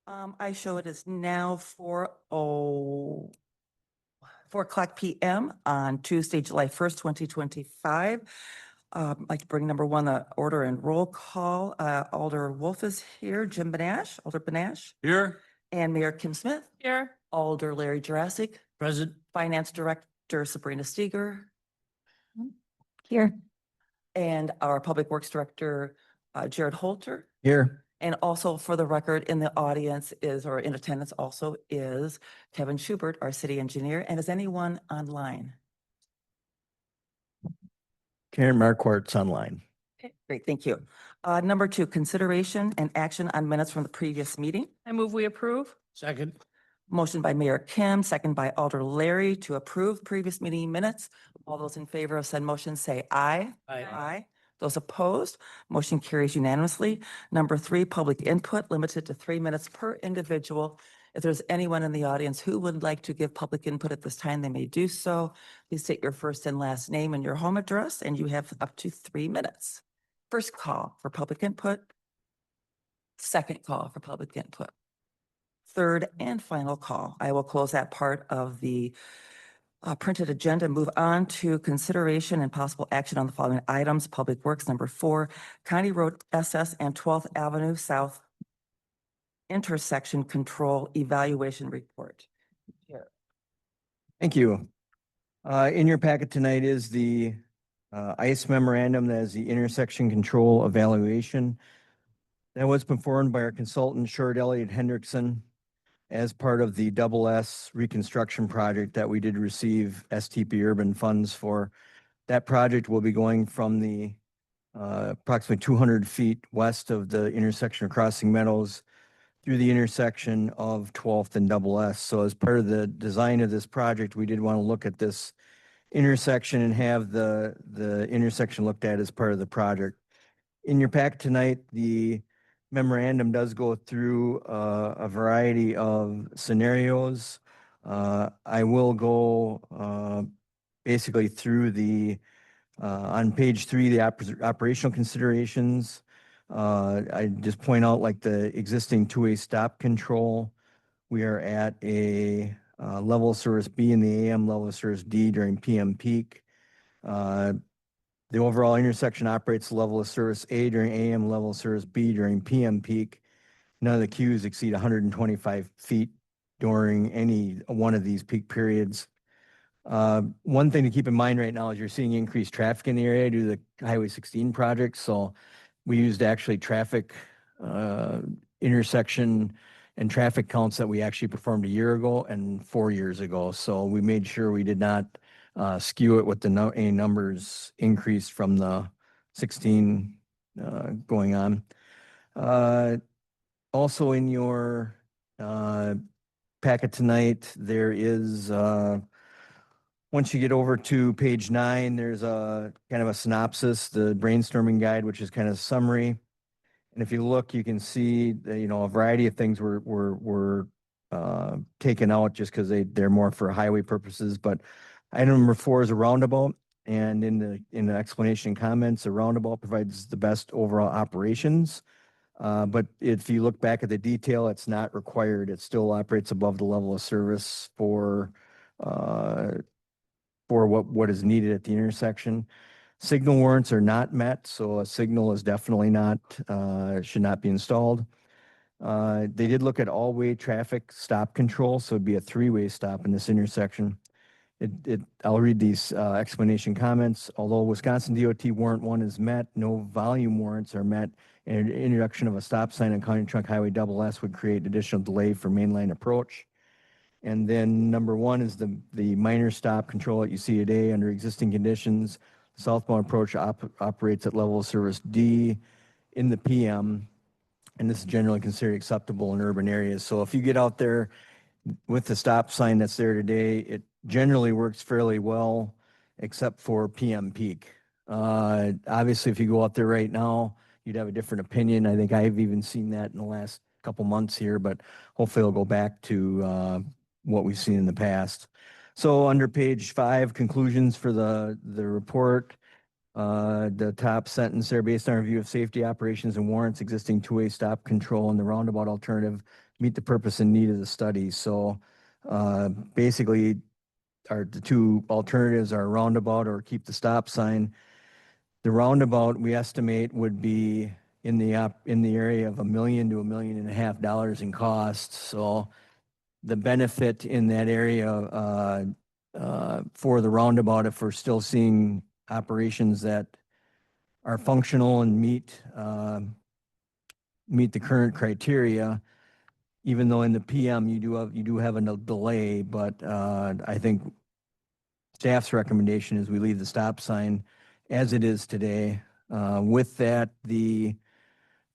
I show it is now 4:00 p.m. on Tuesday, July 1st, 2025. I'd like to bring number one, the order and roll call. Alder Wolf is here, Jim Benash, Alder Benash, Here. and Mayor Kim Smith. Here. Alder Larry Jurassic, Present. Finance Director Sabrina Steger, Here. and our Public Works Director Jared Holter. Here. And also for the record in the audience is, or in attendance also is Kevin Schubert, our city engineer. And is anyone online? Karen Marquart's online. Okay, great, thank you. Number two, consideration and action on minutes from the previous meeting. I move we approve. Second. Motion by Mayor Kim, second by Alder Larry to approve previous meeting minutes. All those in favor of said motion say aye. Aye. Those opposed, motion carries unanimously. Number three, public input limited to 3 minutes per individual. If there's anyone in the audience who would like to give public input at this time, they may do so. Please state your first and last name and your home address, and you have up to 3 minutes. First call for public input. Second call for public input. Third and final call. I will close that part of the printed agenda, move on to consideration and possible action on the following items. Public Works, number 4, County Road SS and 12th Avenue South intersection control evaluation report. Here. Thank you. In your packet tonight is the ICE memorandum, that is the intersection control evaluation. That was performed by our consultant, Short Elliott Hendrickson, as part of the Double S reconstruction project that we did receive STP urban funds for. That project will be going from the approximately 200 feet west of the intersection of Crossing Meadows through the intersection of 12th and Double S. So as part of the design of this project, we did want to look at this intersection and have the intersection looked at as part of the project. In your pack tonight, the memorandum does go through a variety of scenarios. I will go basically through the on page 3, the operational considerations. I just point out, like, the existing two-way stop control. We are at a level of service B in the AM, level of service D during PM peak. The overall intersection operates level of service A during AM, level of service B during PM peak. None of the queues exceed 125 feet during any one of these peak periods. One thing to keep in mind right now is you're seeing increased traffic in the area due to the Highway 16 project. So we used actually traffic intersection and traffic counts that we actually performed a year ago and 4 years ago. So we made sure we did not skew it with the any numbers increased from the 16 going on. Also in your packet tonight, there is, once you get over to page 9, there's a kind of a synopsis, the brainstorming guide, which is kind of a summary. And if you look, you can see that, you know, a variety of things were taken out just because they're more for highway purposes. But item number 4 is a roundabout, and in the explanation comments, a roundabout provides the best overall operations. But if you look back at the detail, it's not required. It still operates above the level of service for what is needed at the intersection. Signal warrants are not met, so a signal is definitely not should not be installed. They did look at all-way traffic stop control, so it'd be a 3-way stop in this intersection. I'll read these explanation comments. Although Wisconsin DOT warrant 1 is met, no volume warrants are met, and introduction of a stop sign on County Trunk Highway Double S would create additional delay for mainline approach. And then number 1 is the minor stop control that you see today under existing conditions. The southbound approach operates at level of service D in the PM, and this is generally considered acceptable in urban areas. So if you get out there with the stop sign that's there today, it generally works fairly well, except for PM peak. Obviously, if you go out there right now, you'd have a different opinion. I think I've even seen that in the last couple months here, but hopefully it'll go back to what we've seen in the past. So under page 5, conclusions for the report, the top sentence there, based on our review of safety operations and warrants, existing two-way stop control and the roundabout alternative meet the purpose and need of the study. So basically, the two alternatives are roundabout or keep the stop sign. The roundabout, we estimate, would be in the area of $1 million to $1.5 million in cost. So the benefit in that area for the roundabout, if we're still seeing operations that are functional and meet the current criteria, even though in the PM you do have a delay, but I think staff's recommendation is we leave the stop sign as it is today. With that, the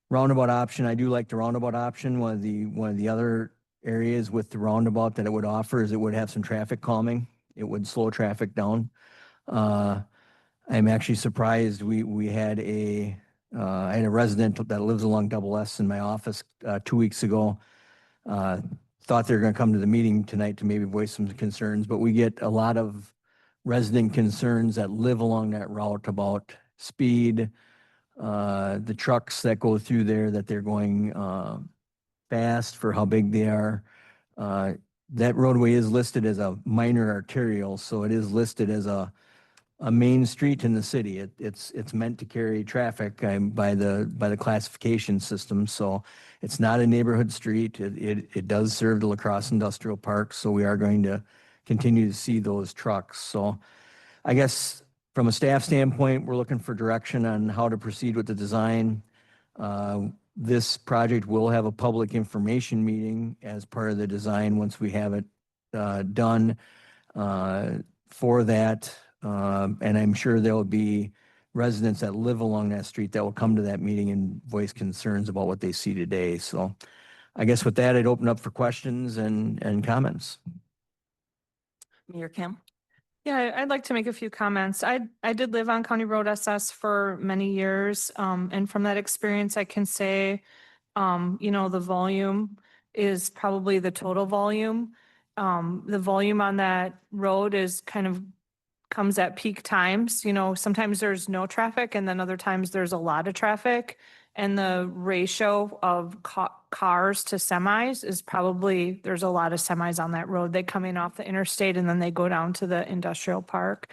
roundabout option, I do like the roundabout option. One of the other areas with the roundabout that it would offer is it would have some traffic calming. It would slow traffic down. I'm actually surprised we had I had a resident that lives along Double S in my office 2 weeks ago. Thought they were going to come to the meeting tonight to maybe voice some concerns, but we get a lot of resident concerns that live along that route about speed, the trucks that go through there, that they're going fast for how big they are. That roadway is listed as a minor arterial, so it is listed as a main street in the city. It's meant to carry traffic by the classification system. So it's not a neighborhood street. It does serve the La Crosse Industrial Park. So we are going to continue to see those trucks. So I guess from a staff standpoint, we're looking for direction on how to proceed with the design. This project will have a public information meeting as part of the design once we have it done for that. And I'm sure there'll be residents that live along that street that will come to that meeting and voice concerns about what they see today. So I guess with that, I'd open up for questions and comments. Mayor Kim? Yeah, I'd like to make a few comments. I did live on County Road SS for many years. And from that experience, I can say, the volume is probably the total volume. The volume on that road is kind of comes at peak times. Sometimes there's no traffic and then other times there's a lot of traffic. And the ratio of cars to semis is probably, there's a lot of semis on that road. They come in off the interstate and then they go down to the industrial park.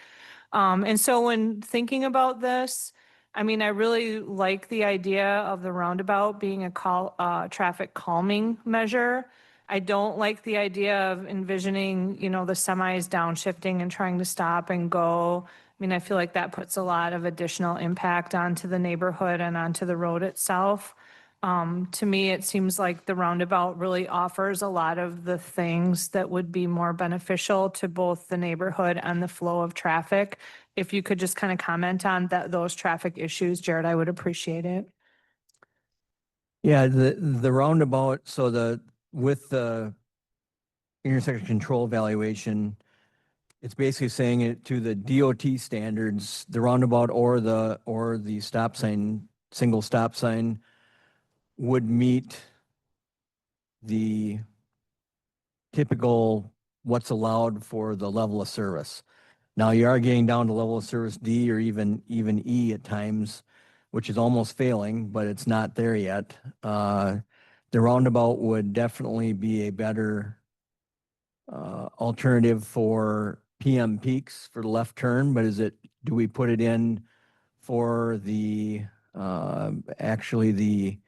And so when thinking about this, I really like the idea of the roundabout being a traffic calming measure. I don't like the idea of envisioning, the semis downshifting and trying to stop and go. I feel like that puts a lot of additional impact onto the neighborhood and onto the road itself. To me, it seems like the roundabout really offers a lot of the things that would be more beneficial to both the neighborhood and the flow of traffic. If you could just kind of comment on those traffic issues, Jared, I would appreciate it. Yeah, the roundabout, so with the intersection control evaluation, it's basically saying it to the DOT standards, the roundabout or the stop sign, single stop sign would meet the typical what's allowed for the level of service. Now you are getting down to level of service D or even E at times, which is almost failing, but it's not there yet. The roundabout would definitely be a better alternative for PM peaks for the left turn, but do we put it in for the actually the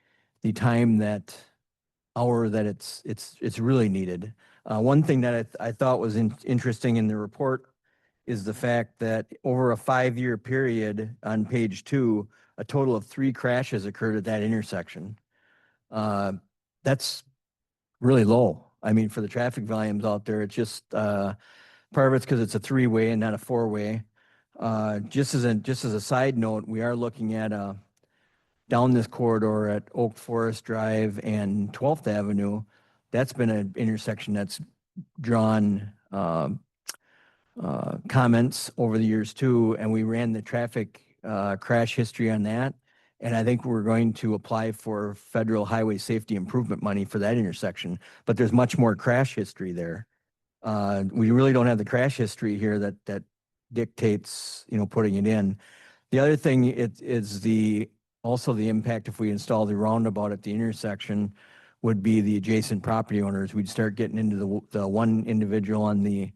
time hour that it's really needed? One thing that I thought was interesting in the report is the fact that over a 5-year period on page 2, a total of 3 crashes occurred at that intersection. That's really low. For the traffic volumes out there, it's just part of it's because it's a 3-way and not a 4-way. Just as a side note, we are looking at down this corridor at Oak Forest Drive and 12th Avenue. That's been an intersection that's drawn comments over the years too, and we ran the traffic crash history on that. And I think we're going to apply for federal highway safety improvement money for that intersection, but there's much more crash history there. We really don't have the crash history here that dictates, putting it in. The other thing is also the impact if we install the roundabout at the intersection. would be the adjacent property owners. We'd start getting into the one individual on the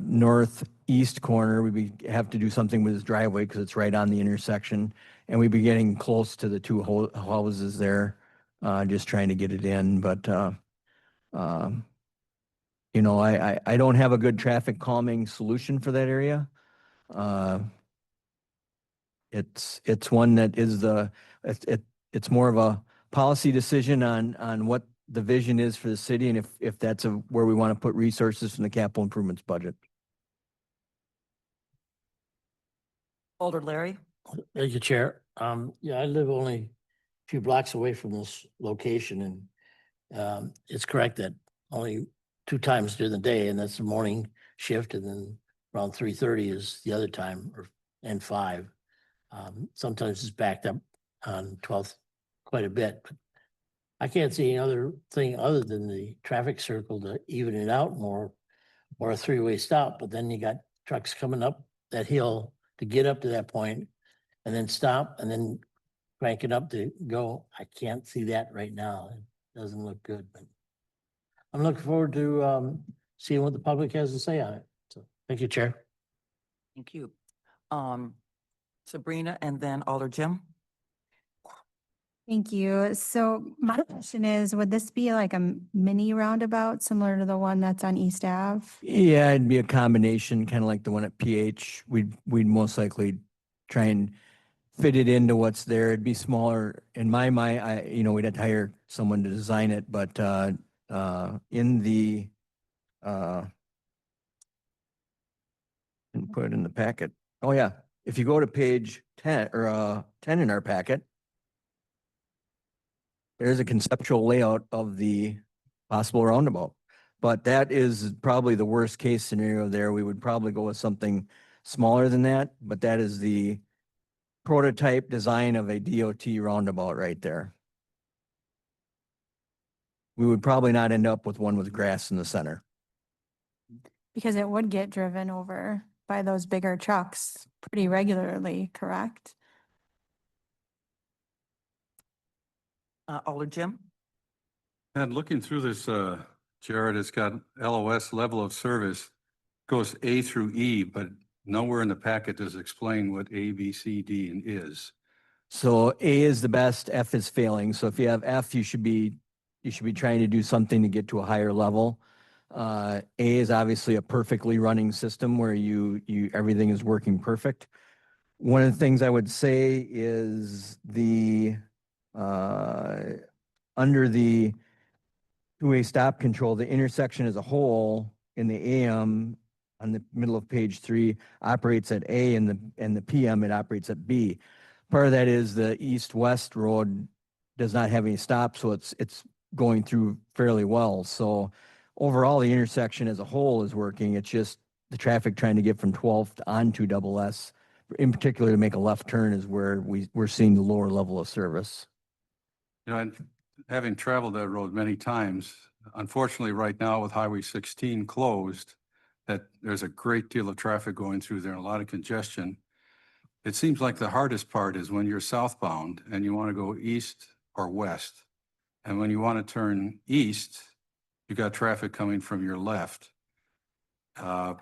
northeast corner. Have to do something with his driveway because it's right on the intersection. And we'd be getting close to the two houses there, just trying to get it in. But, you know, I don't have a good traffic calming solution for that area. It's one that is it's more of a policy decision on what the vision is for the city and if that's where we want to put resources in the capital improvements budget. Alder Larry? Thank you, Chair. Yeah, I live only a few blocks away from this location and it's correct that only 2 times during the day, and that's the morning shift, and then around 3:30 is the other time, and 5. Sometimes it's backed up on 12th quite a bit, but I can't see any other thing other than the traffic circle to even it out more, or a 3-way stop. But then you got trucks coming up that hill to get up to that point and then stop and then crank it up to go. I can't see that right now. It doesn't look good, but I'm looking forward to seeing what the public has to say on it. So thank you, Chair. Thank you. Sabrina and then Alder Jim? Thank you. So my question is, would this be like a mini roundabout similar to the one that's on East Ave? Yeah, it'd be a combination, kind of like the one at PH. We'd most likely try and fit it into what's there. It'd be smaller. In my mind, we'd have to hire someone to design it, but in the and put it in the packet. Oh yeah, if you go to page 10 or 10 in our packet, there's a conceptual layout of the possible roundabout. But that is probably the worst case scenario there. We would probably go with something smaller than that, but that is the prototype design of a DOT roundabout right there. We would probably not end up with one with grass in the center. Because it would get driven over by those bigger trucks pretty regularly, correct? Alder Jim? And looking through this, Jared, it's got LOS level of service, goes A through E, but nowhere in the packet does it explain what A, B, C, D, and is. So A is the best, F is failing. So if you have F, you should be trying to do something to get to a higher level. A is obviously a perfectly running system where everything is working perfect. One of the things I would say is under the 2-way stop control, the intersection as a whole in the AM on the middle of page 3 operates at A, and the PM it operates at B. Part of that is the east-west road does not have any stops, so it's going through fairly well. So overall, the intersection as a whole is working. It's just the traffic trying to get from 12th onto Double S, in particular to make a left turn, is where we're seeing the lower level of service. And having traveled that road many times, unfortunately right now with Highway 16 closed, that there's a great deal of traffic going through there and a lot of congestion. It seems like the hardest part is when you're southbound and you want to go east or west. And when you want to turn east, you got traffic coming from your left. A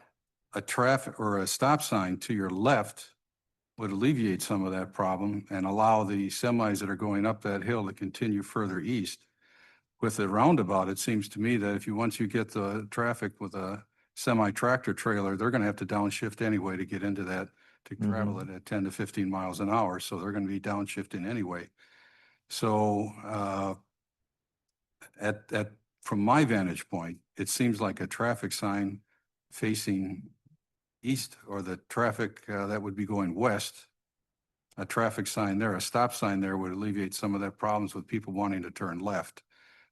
traffic or a stop sign to your left would alleviate some of that problem and allow the semis that are going up that hill to continue further east. With the roundabout, it seems to me that once you get the traffic with a semi-tractor trailer, they're going to have to downshift anyway to get into that, to travel it at 10 to 15 miles an hour. So they're going to be downshifting anyway. So from my vantage point, it seems like a traffic sign facing east, or the traffic that would be going west, a traffic sign there, a stop sign there would alleviate some of that problems with people wanting to turn left.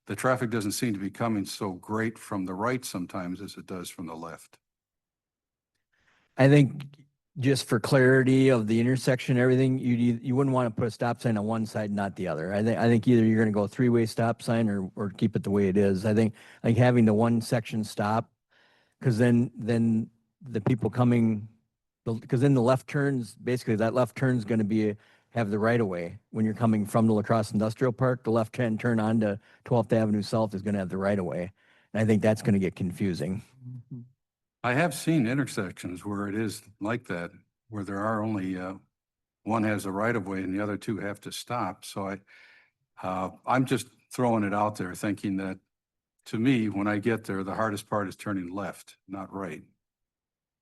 The traffic doesn't seem to be coming so great from the right sometimes as it does from the left. I think just for clarity of the intersection, everything, you wouldn't want to put a stop sign on one side, not the other. I think either you're going to go 3-way stop sign or keep it the way it is. I think like having the one section stop, because then the people coming, because then the left turns, basically that left turn is going to be have the right of way. When you're coming from the La Crosse Industrial Park, the left-hand turn onto 12th Avenue South is going to have the right of way. And I think that's going to get confusing. Mhm. I have seen intersections where it is like that, where there are only, one has a right of way and the other two have to stop. So I'm just throwing it out there thinking that, to me, when I get there, the hardest part is turning left, not right.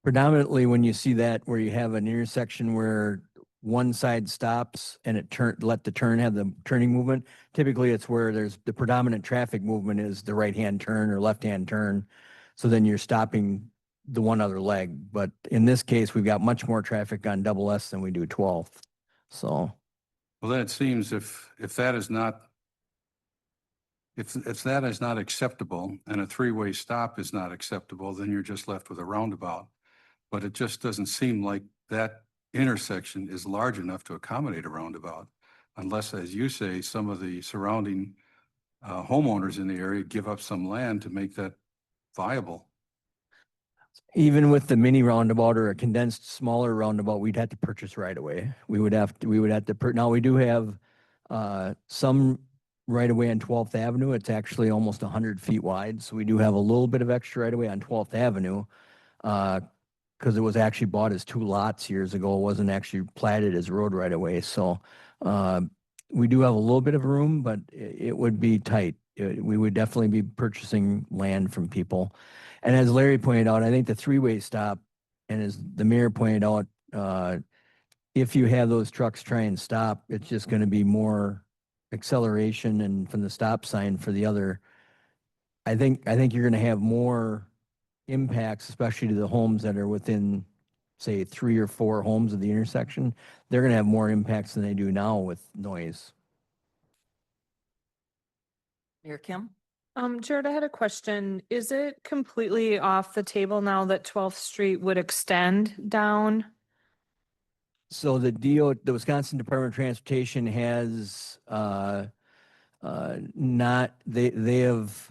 Predominantly, when you see that where you have an intersection where one side stops and let the turn have the turning movement, typically it's where there's the predominant traffic movement is the right-hand turn or left-hand turn. So then you're stopping the one other leg. But in this case, we've got much more traffic on double S than we do 12th. So Well, then it seems if that is not, if that is not acceptable and a three-way stop is not acceptable, then you're just left with a roundabout. But it just doesn't seem like that intersection is large enough to accommodate a roundabout. Unless, as you say, some of the surrounding homeowners in the area give up some land to make that viable. even with the mini roundabout or a condensed smaller roundabout, we'd have to purchase right away. We would have to, now we do have some right away on 12th Avenue. It's actually almost 100 feet wide. So we do have a little bit of extra right away on 12th Avenue. Because it was actually bought as two lots years ago. It wasn't actually platted as road right away. So we do have a little bit of room, but it would be tight. We would definitely be purchasing land from people. And as Larry pointed out, I think the three-way stop, and as the mayor pointed out, if you have those trucks try and stop, it's just going to be more acceleration and from the stop sign for the other. I think you're going to have more impacts, especially to the homes that are within, say, 3 or 4 homes of the intersection. They're going to have more impacts than they do now with noise. Mayor Kim? Jared, I had a question. Is it completely off the table now that 12th Street would extend down? So the Wisconsin Department of Transportation has not, they have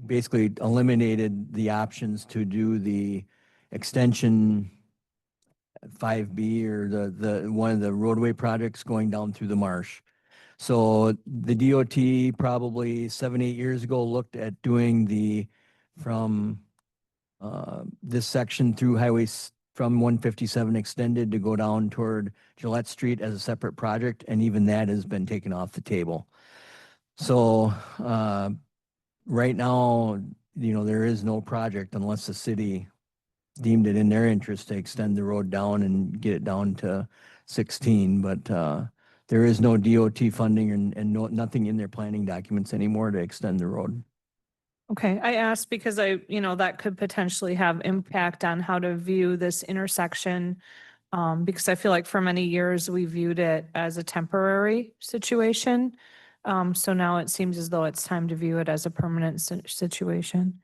basically eliminated the options to do the extension 5B or the one of the roadway projects going down through the marsh. So the DOT probably 7-8 years ago looked at doing from this section through from 157 extended to go down toward Gillette Street as a separate project, and even that has been taken off the table. So right now, there is no project unless the city deemed it in their interest to extend the road down and get it down to 16. But there is no DOT funding and nothing in their planning documents anymore to extend the road. Okay, I asked because that could potentially have impact on how to view this intersection. Because I feel like for many years we viewed it as a temporary situation. So now it seems as though it's time to view it as a permanent situation.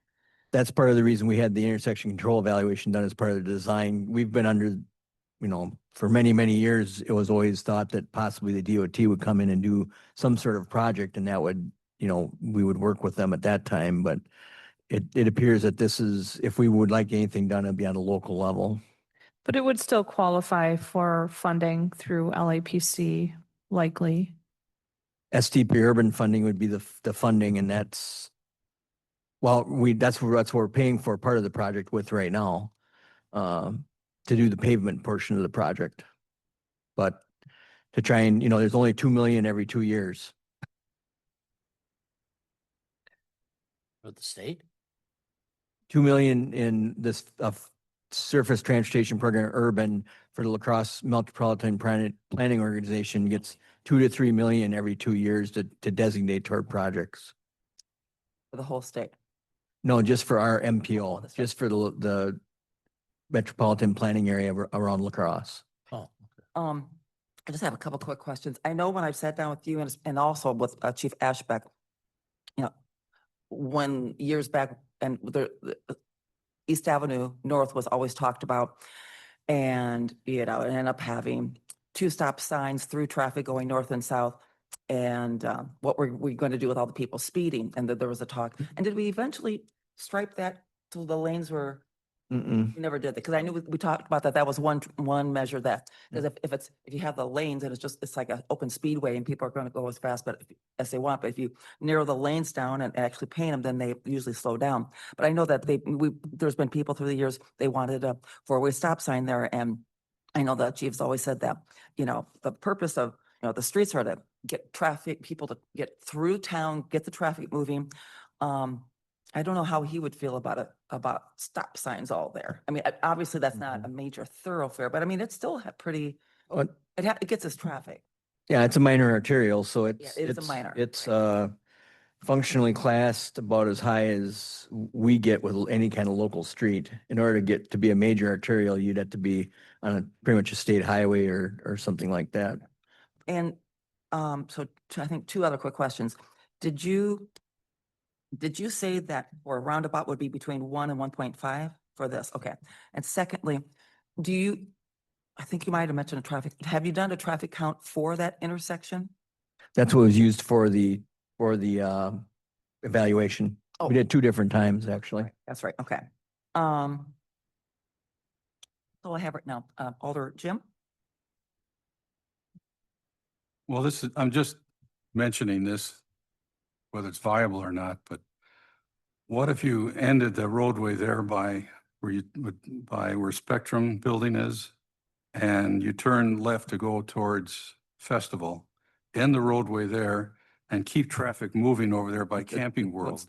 That's part of the reason we had the intersection control evaluation done as part of the design. We've been under, for many, many years, it was always thought that possibly the DOT would come in and do some sort of project and that would, we would work with them at that time. But it appears that this is, if we would like anything done, it'd be on a local level. But it would still qualify for funding through LAPC likely. STP urban funding would be the funding, and that's, well, that's what we're paying for part of the project with right now, to do the pavement portion of the project. But to try and, there's only 2 million every 2 years. For the state? 2 million in this surface transportation program, urban, for the La Crosse Metropolitan Planning Organization gets 2 to 3 million every 2 years to designate toward projects. For the whole state. No, just for our Oh, MPO, that's right. just for the metropolitan planning area around La Crosse. Oh, I just have a couple quick questions. I know when I've sat down with you and also with Chief Ashbeck, when years back and the East Avenue North was always talked about, and it ended up having 2 stop signs through traffic going north and south. And what were we going to do with all the people speeding? And that there was a talk. And did we eventually stripe that so the lanes were Mm-mm. We never did that, because I knew we talked about that. That was one measure that, because if you have the lanes and it's like an open speedway and people are going to go as fast, as they want, but if you narrow the lanes down and actually paint them, then they usually slow down. But I know that there's been people through the years, they wanted a four-way stop sign there, and I know the chief's always said that, the purpose of, the streets are to get people to get through town, get the traffic moving. I don't know how he would feel about stop signs all there. I mean, obviously that's not a major thoroughfare, but I mean, it's still pretty, But it gets us traffic. yeah, it's a minor arterial, so it is a minor, It's functionally classed about as high as we get with any kind of local street. In order to get to be a major arterial, you'd have to be on pretty much a state highway or something like that. And I think two other quick questions. Did you say that for a roundabout would be between 1 and 1.5 for this? Okay. And secondly, I think you might have mentioned have you done a traffic count for that intersection? That's what was used for the evaluation. Oh. We did 2 different times, actually. That's right. Okay. So I have it now. Alder Jim? Well, I'm just mentioning this, whether it's viable or not, but what if you ended the roadway there by where Spectrum Building is, and you turn left to go towards Festival, end the roadway there, and keep traffic moving over there by Camping World,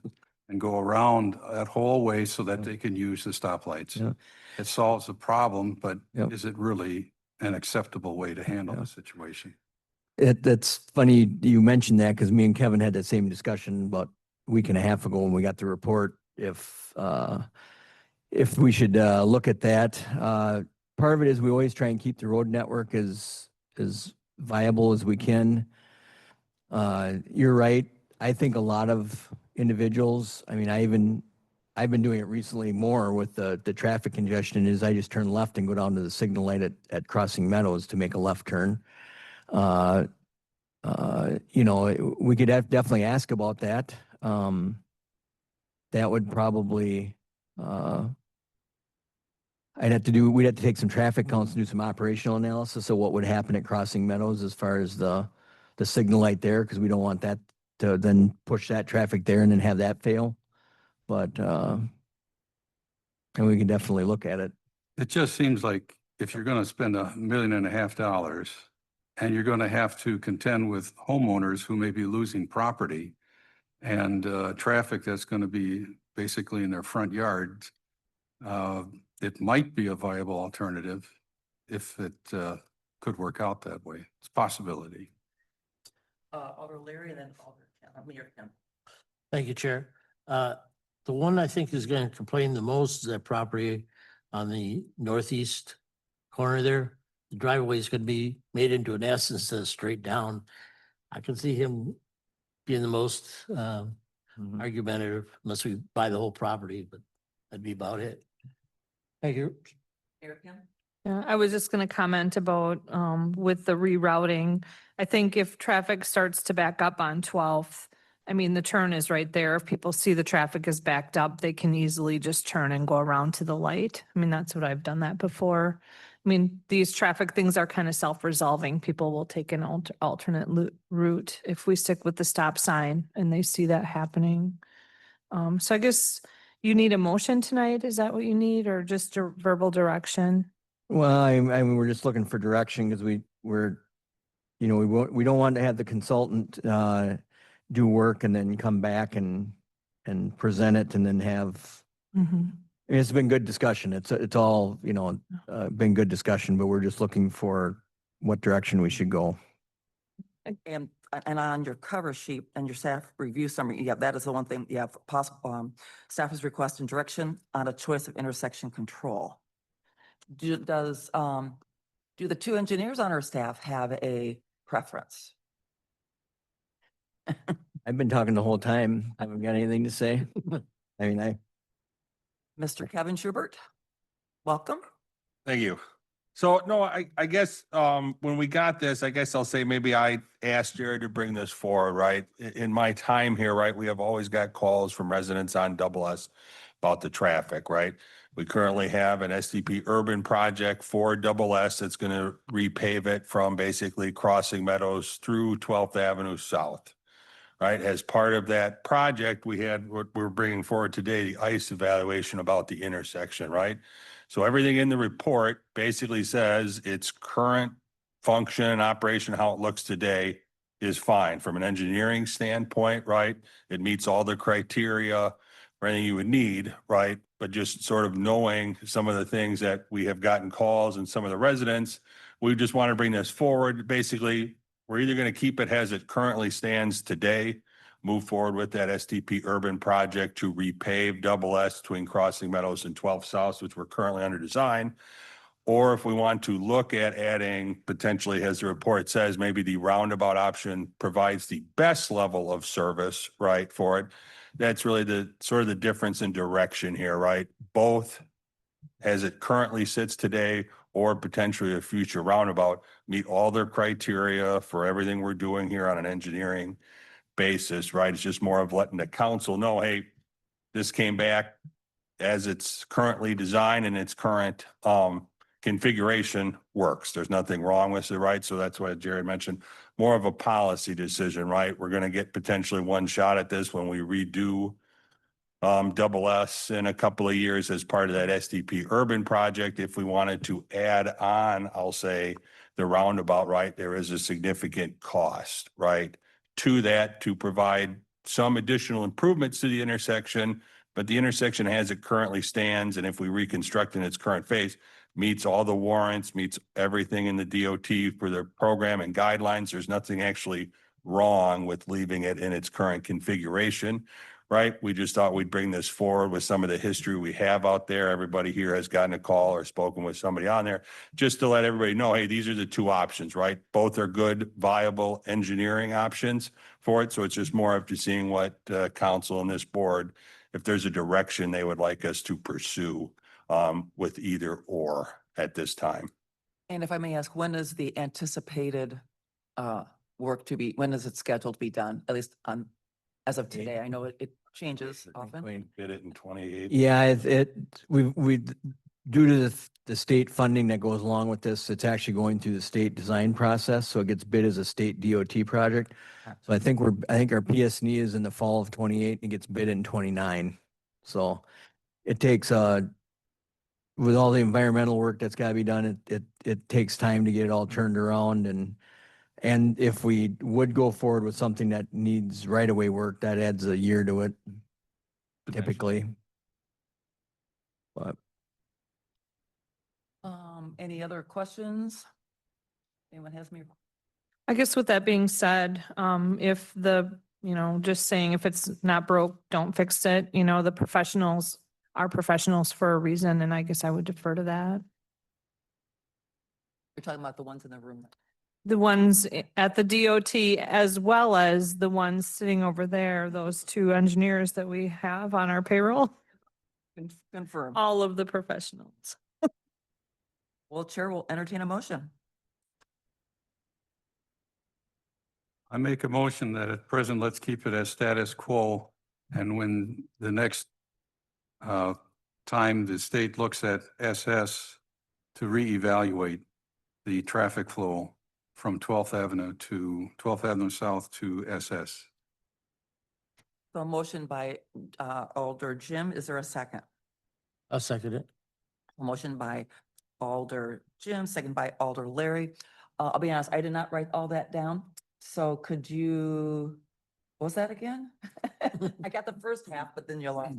and go around that whole way so that they can use the stoplights? Yeah. It solves the problem, but Yep. is it really an acceptable way to handle Yeah. the situation? That's funny you mentioned that, because me and Kevin had that same discussion about a week and a half ago when we got the report, if we should look at that. Part of it is we always try and keep the road network as viable as we can. You're right. I think a lot of individuals, I mean, I've been doing it recently more with the traffic congestion, is I just turn left and go down to the signal light at Crossing Meadows to make a left turn. We could definitely ask about that. That would probably, we'd have to take some traffic counts and do some operational analysis of what would happen at Crossing Meadows as far as the signal light there, because we don't want that to then push that traffic there and then have that fail. But, and we can definitely look at it. It just seems like if you're going to spend $1.5 million and you're going to have to contend with homeowners who may be losing property and traffic that's going to be basically in their front yards, it might be a viable alternative if it could work out that way. It's a possibility. Alder Larry and then Mayor Kim. Thank you, Chair. The one I think is going to complain the most is that property on the northeast corner there. The driveway is going to be made into an S instead of straight down. I can see him being the most argumentative, unless we buy the whole property, but that'd be about it. Thank you. Mayor Kim? Yeah, I was just gonna comment about, with the rerouting. I think if traffic starts to back up on 12th, I mean, the turn is right there. If people see the traffic is backed up, they can easily just turn and go around to the light. I mean, that's what I've done that before. I mean, these traffic things are kind of self-resolving. People will take an alternate route if we stick with the stop sign and they see that happening. So I guess you need a motion tonight. Is that what you need, or just a verbal direction? Well, I mean, we're just looking for direction, because we don't want to have the consultant do work and then come back and present it and then have, I mean, it's been good discussion. It's all, been good discussion, but we're just looking for what direction we should go. And on your cover sheet and your staff review summary, that is the one thing, you have possible, staff is requesting direction on a choice of intersection control. Do the 2 engineers on our staff have a preference? I've been talking the whole time. I haven't got anything to say. I mean, Mr. Kevin Schubert, welcome. Thank you. So no, I guess when we got this, I guess I'll say maybe I asked Jared to bring this forward, right? In my time here, right, we have always got calls from residents on Double S about the traffic, right? We currently have an SDP urban project for Double S that's going to repave it from basically Crossing Meadows through 12th Avenue South. Right, as part of that project, we had what we're bringing forward today, the ICE evaluation about the intersection, right? So everything in the report basically says its current function and operation, how it looks today is fine from an engineering standpoint, right? It meets all the criteria for anything you would need, right? But just sort of knowing some of the things that we have gotten calls and some of the residents, we just want to bring this forward. Basically, we're either going to keep it as it currently stands today, move forward with that SDP urban project to repave Double S between Crossing Meadows and 12th South, which we're currently under design. Or if we want to look at adding potentially, as the report says, maybe the roundabout option provides the best level of service, right, for it. That's really the sort of the difference in direction here, right? Both as it currently sits today or potentially a future roundabout meet all their criteria for everything we're doing here on an engineering basis, right? It's just more of letting the council know, hey, this came back as it's currently designed and its current configuration works. There's nothing wrong with it, right? So that's why Jared mentioned more of a policy decision, right? We're going to get potentially one shot at this when we redo Double S in a couple of years as part of that SDP urban project. If we wanted to add on, I'll say the roundabout, right, there is a significant cost, right, to that to provide some additional improvements to the intersection, but the intersection as it currently stands, and if we reconstruct in its current phase, meets all the warrants, meets everything in the DOT for their program and guidelines. There's nothing actually wrong with leaving it in its current configuration. Right? We just thought we'd bring this forward with some of the history we have out there. Everybody here has gotten a call or spoken with somebody on there just to let everybody know, hey, these are the two options, right? Both are good, viable engineering options for it. So it's just more of just seeing what council and this board, if there's a direction they would like us to pursue with either or at this time. And if I may ask, when is the anticipated work to be, when is it scheduled to be done? At least as of today, I know it changes often. We bid it in 28. Yeah, we, due to the state funding that goes along with this, it's actually going through the state design process. So it gets bid as a state DOT project. So I think our PS&E is in the fall of 28 and it gets bid in 29. So it takes, with all the environmental work that's gotta be done, it takes time to get it all turned around and if we would go forward with something that needs right-of-way work, that adds a year to it typically. But Any other questions? Anyone has me? I guess with that being said, if just saying if it's not broke, don't fix it, the professionals are professionals for a reason, and I guess I would defer to that. You're talking about the ones in the room. The ones at the DOT as well as the ones sitting over there, those two engineers that we have on our payroll, Confirm. all of the professionals. Well, Chair will entertain a motion. I make a motion that at present, let's keep it as status quo. And when the next time the state looks at SS to reevaluate the traffic flow from 12th Avenue South to SS. So a motion by Alder Jim. Is there a second? I'll second it. A motion by Alder Jim, second by Alder Larry. I'll be honest, I did not write all that down. So could you, what was that again? I got the first half, but then you lost.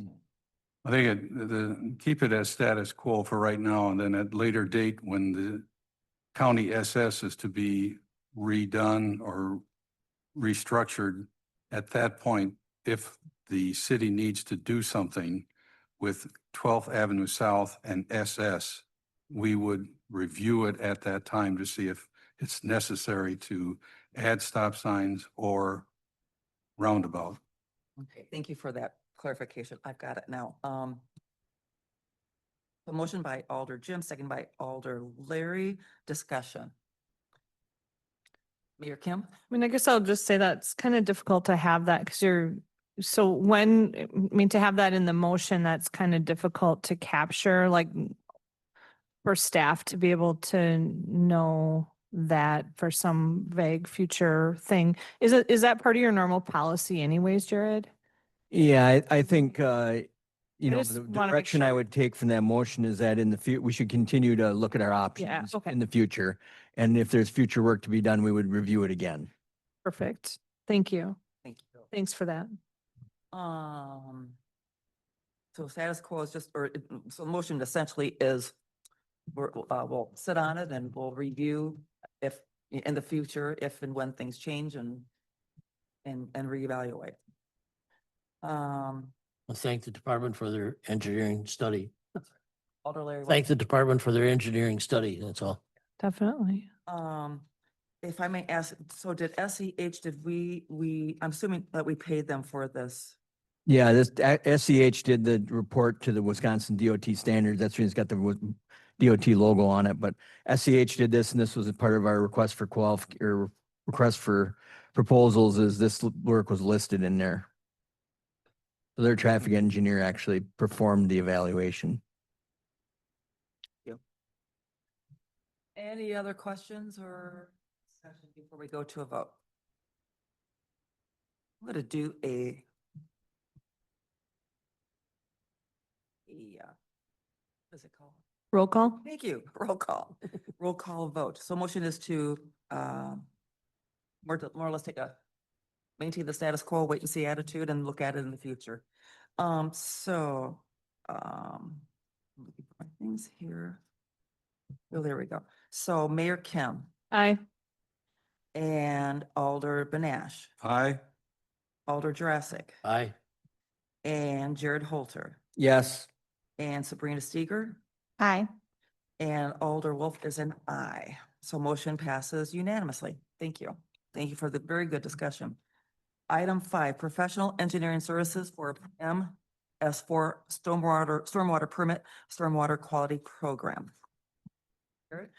I think keep it as status quo for right now, and then at later date, when the county SS is to be redone or restructured, at that point, if the city needs to do something with 12th Avenue South and SS, we would review it at that time to see if it's necessary to add stop signs or roundabout. Okay, thank you for that clarification. I've got it now. A motion by Alder Jim, second by Alder Larry. Discussion. Mayor Kim? I mean, I guess I'll just say that's kind of difficult to have that because so when, I mean, to have that in the motion, that's kind of difficult to capture, like for staff to be able to know that for some vague future thing. Is that part of your normal policy anyways, Jared? Yeah, I think, you know, just the wanna make direction I sure. would take from that motion is that in the we should continue to look at our options okay. in the future. And if there's future work to be done, we would review it again. Perfect. Thank you. Thank you. Thanks for that. So status quo is just, so the motion essentially is we'll sit on it and we'll review if, in the future, if and when things change and reevaluate. I thank the department for their engineering study. Alder Larry. Thank the department for their engineering study, that's all. Definitely. If I may ask, so did SEH, did I'm assuming that we paid them for this? Yeah, this SEH did the report to the Wisconsin DOT standards. That's when it's got the DOT logo on it. But SEH did this, and this was a part of our request for request for proposals. Is this work was listed in there? So their traffic engineer actually performed the evaluation. Any other questions or discussion before we go to a vote? I'm going to do what is it called? Roll call? Thank you. Roll call. Roll call vote. So motion is to more or less maintain the status quo, wait and see attitude and look at it in the future. Looking for my things here. Oh, there we go. So Mayor Kim Aye. and Alder Benash, Aye. Alder Jurassic, Aye. and Jared Holter, Yes. and Sabrina Steger, Aye. and Alder Wolf is an aye. So motion passes unanimously. Thank you. Thank you for the very good discussion. Item 5, professional engineering services for MS4 stormwater permit, stormwater quality program. Jared?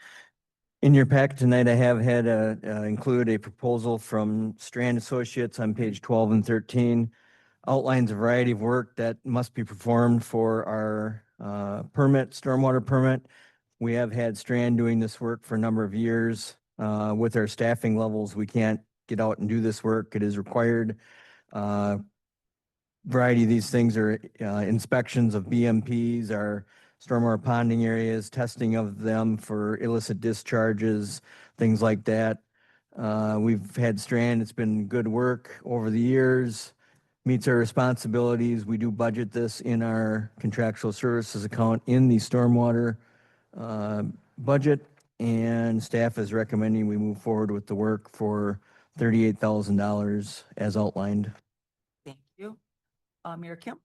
In your packet tonight, I have had include a proposal from Strand Associates on page 12 and 13. Outlines a variety of work that must be performed for our stormwater permit. We have had Strand doing this work for a number of years. With our staffing levels, we can't get out and do this work. It is required. Variety of these things are inspections of BMPs, our stormwater ponding areas, testing of them for illicit discharges, things like that. We've had Strand, it's been good work over the years, meets our responsibilities. We do budget this in our contractual services account in the stormwater budget, and staff is recommending we move forward with the work for $38,000 as outlined. Thank you. Mayor Kim?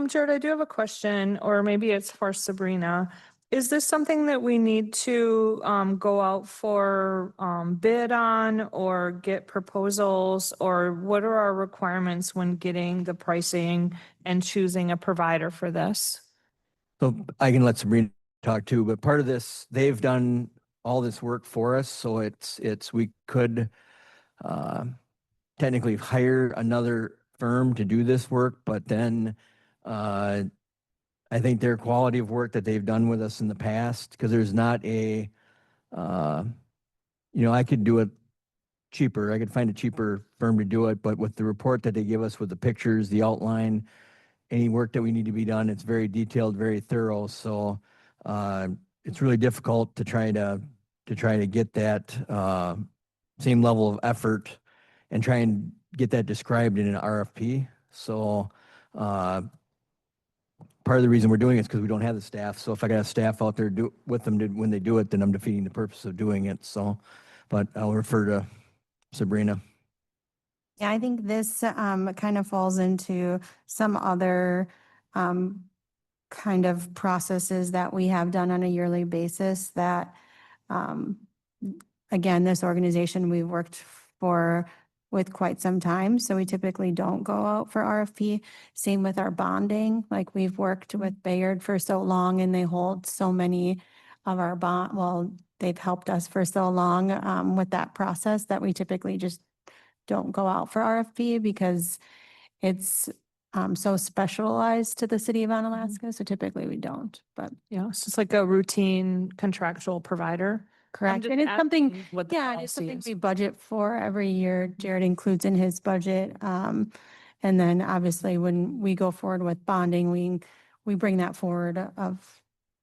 Jared, I do have a question, or maybe it's for Sabrina. Is this something that we need to go out for bid on or get proposals? Or what are our requirements when getting the pricing and choosing a provider for this? So I can let Sabrina talk too, but part of this, they've done all this work for us. So we could technically hire another firm to do this work, but then I think their quality of work that they've done with us in the past, because there's not I could do it cheaper. I could find a cheaper firm to do it, but with the report that they give us with the pictures, the outline, any work that we need to be done, it's very detailed, very thorough. So it's really difficult to try to get that same level of effort and try and get that described in an RFP. So part of the reason we're doing it is because we don't have the staff. So if I got a staff out there with them when they do it, then I'm defeating the purpose of doing it. So, but I'll refer to Sabrina. Yeah, I think this kind of falls into some other kind of processes that we have done on a yearly basis that, again, this organization we've worked with quite some time. So we typically don't go out for RFP. Same with our bonding. Like we've worked with Bayard for so long and they hold so many of our they've helped us for so long with that process that we typically just don't go out for RFP because it's so specialized to the city of Onalaska. So typically we don't, but Yeah, it's just like a routine contractual provider. I'm correct. just And it's something, asking what the yeah, it's policy something is. we budget for every year. Jared includes in his budget. And then obviously when we go forward with bonding, we bring that forward of,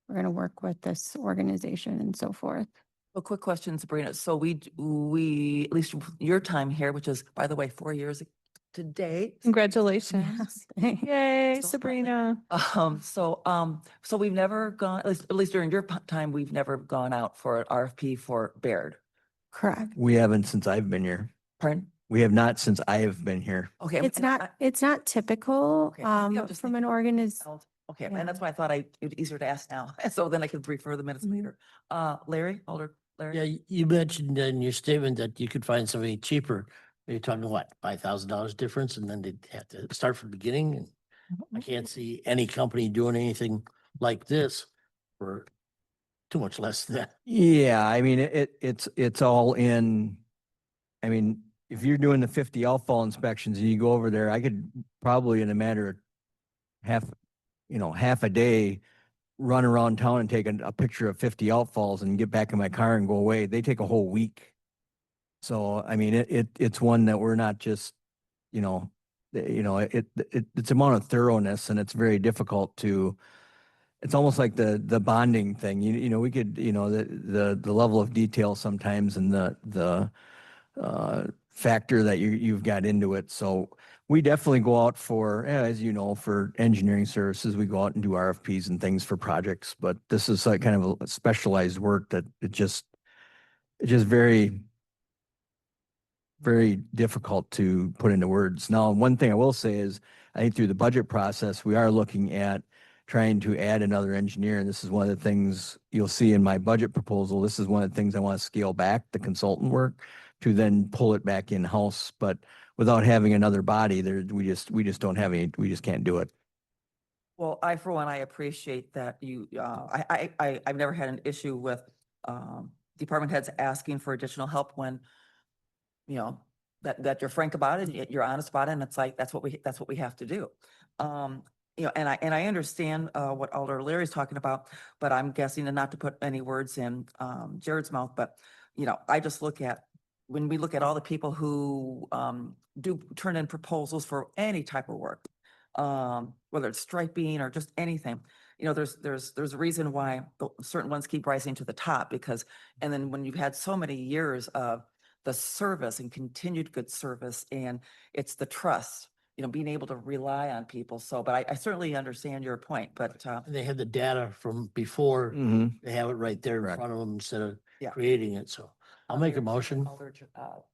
we're going to work with this organization and so forth. A quick question, Sabrina. So we, at least your time here, which is, by the way, 4 years today. Congratulations. Yes. Yay, So Sabrina. So we've never gone, at least during your time, we've never gone out for an RFP for Baird. Correct. We haven't since I've been here. Pardon? We have not since I have been here. Okay. It's not typical, Okay, I think I'm just from an thinking- organization. Okay, Yeah. and that's why I thought it was easier to ask now. So then I could refer the minutes later. Larry, Alder, Larry? Yeah, you mentioned in your statement that you could find somebody cheaper. Are you talking what, $5,000 difference? And then they'd have to start from the beginning? And I can't see any company doing anything like this for too much less than that. Yeah, I mean, it's all in, I mean, if you're doing the 50 outfall inspections and you go over there, I could probably in a matter of half a day, run around town and take a picture of 50 outfalls and get back in my car and go away. They take a whole week. So, I mean, it's one that we're not just, it's amount of thoroughness and it's very difficult to, it's almost like the bonding thing. We could, the level of detail sometimes and the factor that you've got into it. So we definitely go out for, as you know, for engineering services, we go out and do RFPs and things for projects, but this is like kind of a specialized work that it's just very, very difficult to put into words. Now, one thing I will say is, I think through the budget process, we are looking at trying to add another engineer. And this is one of the things you'll see in my budget proposal. This is one of the things I want to scale back the consultant work to then pull it back in-house. But without having another body there, we just don't have any, we just can't do it. Well, for one, I appreciate that you, I've never had an issue with department heads asking for additional help when, that you're frank about it, you're honest about it, and it's like, that's what we have to do. And I understand what Alder Larry's talking about, but I'm guessing, and not to put any words in Jared's mouth, but, I just look at, when we look at all the people who do turn in proposals for any type of work, whether it's striping or just anything, there's a reason why certain ones keep rising to the top, because, and then when you've had so many years of the service and continued good service, and it's the trust, being able to rely on people. So, but I certainly understand your point, but And they have the data from before. Mhm. They have it right there in Correct. front of them instead of Yeah. creating it. So I'll make a motion.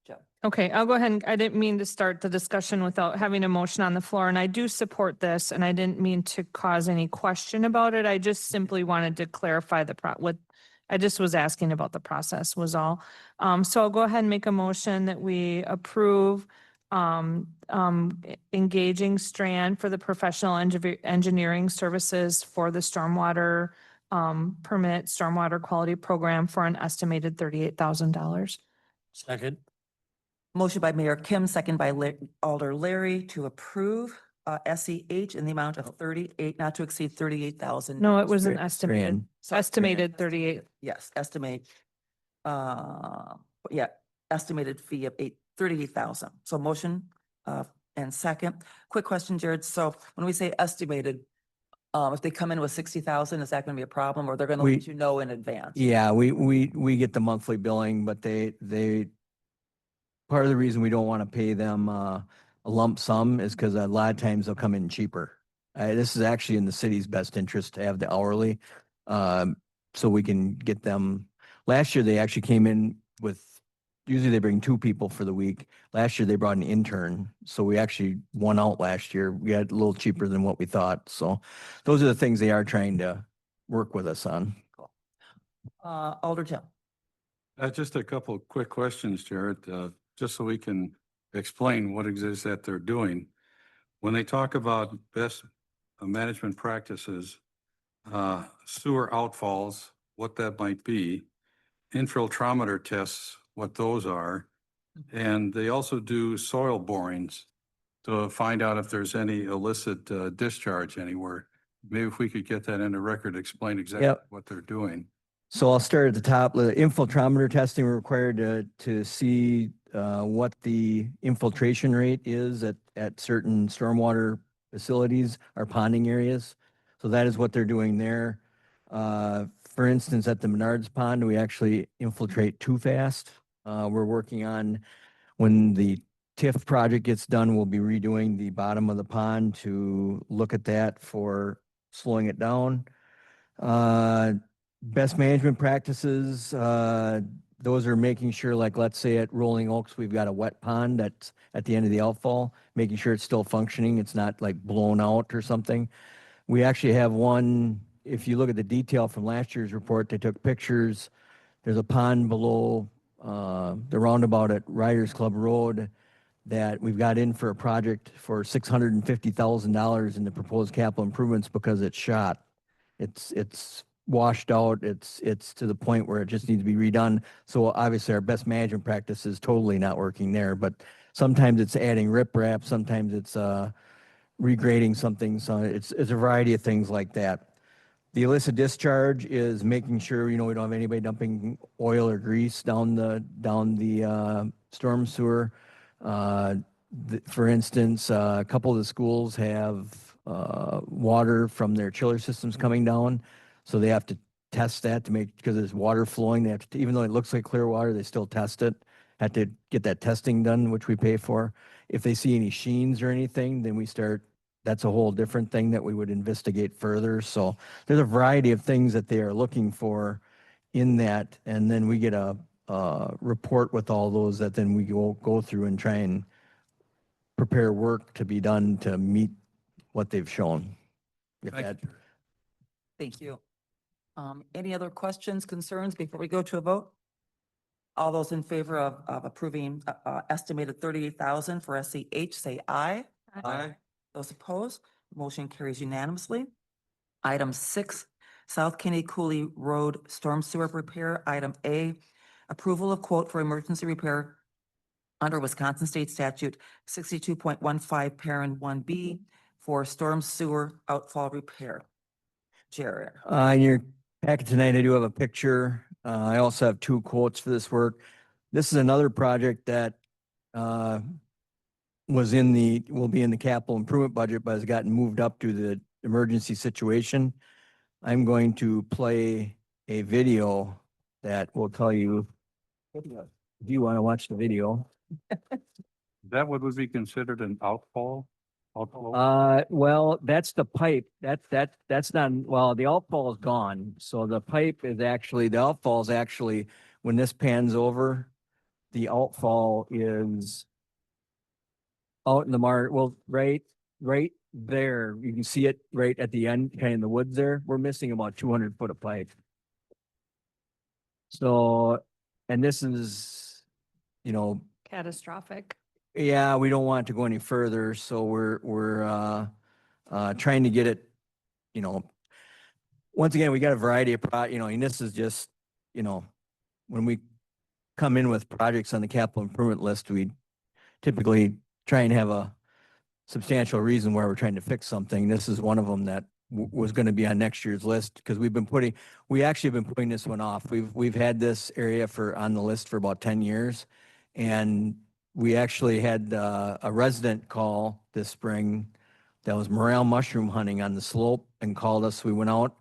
Joe. Okay, I'll go ahead and, I didn't mean to start the discussion without having a motion on the floor, and I do support this, and I didn't mean to cause any question about it. I just simply wanted to clarify what I just was asking about the process was all. So I'll go ahead and make a motion that we approve engaging Strand for the professional engineering services for the stormwater permit, stormwater quality program for an estimated $38,000. Second. Motion by Mayor Kim, second by Alder Larry to approve SEH in the amount of 38, not to exceed 38,000. No, it was an Strand. estimated, Sorry, estimated 38. Yes, estimate. Estimated fee of 38,000. So motion and second. Quick question, Jared. So when we say estimated, if they come in with 60,000, is that going to be a problem, or they're going to let you know in advance? Yeah, we get the monthly billing, but they part of the reason we don't want to pay them a lump sum is because a lot of times they'll come in cheaper. This is actually in the city's best interest to have the hourly, so we can get them. Last year, they actually came in with, usually they bring 2 people for the week. Last year, they brought an intern, so we actually won out last year. We got a little cheaper than what we thought. So those are the things they are trying to work with us on. Alder Jim. Just a couple of quick questions, Jared, just so we can explain what it is that they're doing. When they talk about best management practices, sewer outfalls, what that might be, infiltrometer tests, what those are, and they also do soil borings. to find out if there's any illicit discharge anywhere. Maybe if we could get that in the record, explain exactly Yep. what they're doing. So I'll start at the top. The infiltrometer testing, we're required to see what the infiltration rate is at certain stormwater facilities or ponding areas. So that is what they're doing there. For instance, at the Menards Pond, we actually infiltrate too fast. We're working on, when the TIF project gets done, we'll be redoing the bottom of the pond to look at that for slowing it down. Best management practices, those are making sure, like, let's say at Rolling Oaks, we've got a wet pond that's at the end of the outfall, making sure it's still functioning. It's not like blown out or something. We actually have one, if you look at the detail from last year's report, they took pictures. There's a pond below the roundabout at Riders Club Road that we've got in for a project for $650,000 in the proposed capital improvements because it's shot. It's washed out. It's to the point where it just needs to be redone. So obviously our best management practice is totally not working there, but sometimes it's adding riprap, sometimes it's regrading something. So it's a variety of things like that. The illicit discharge is making sure, we don't have anybody dumping oil or grease down the storm sewer. For instance, a couple of the schools have water from their chiller systems coming down. So they have to test that to make, because there's water flowing, they have to, even though it looks like clear water, they still test it. Have to get that testing done, which we pay for. If they see any sheens or anything, then that's a whole different thing that we would investigate further. So there's a variety of things that they are looking for in that. And then we get a report with all those that then we go through and try and prepare work to be done to meet what they've shown. If Thank that- you. Thank you. Any other questions, concerns before we go to a vote? All those in favor of approving estimated 38,000 for SCH, say aye. Aye. Those opposed, motion carries unanimously. Item 6, South Kenny Cooley Road Storm Sewer Repair. Item A, approval of quote for emergency repair under Wisconsin State Statute 62.15, Parent 1B for storm sewer outfall repair. Jared. In your packet tonight, I do have a picture. I also have 2 quotes for this work. This is another project that will be in the capital improvement budget, but has gotten moved up to the emergency situation. I'm going to play a video that will tell you, if you want to watch the video. That would be considered an outfall? Outflow? Well, that's the pipe. That's not, well, the outfall is gone. So the outfall is actually, when this pans over, the outfall is out in the right there. You can see it right at the end, kind of in the woods there. We're missing about 200 foot of pipe. So, and this is, Catastrophic. yeah, we don't want it to go any further, so we're trying to get it, once again, we got a variety of and this is just, when we come in with projects on the capital improvement list, we typically try and have a substantial reason why we're trying to fix something. This is one of them that was going to be on next year's list, because we actually have been putting this one off. We've had this area on the list for about 10 years. And we actually had a resident call this spring that was morel mushroom hunting on the slope and called us. We went out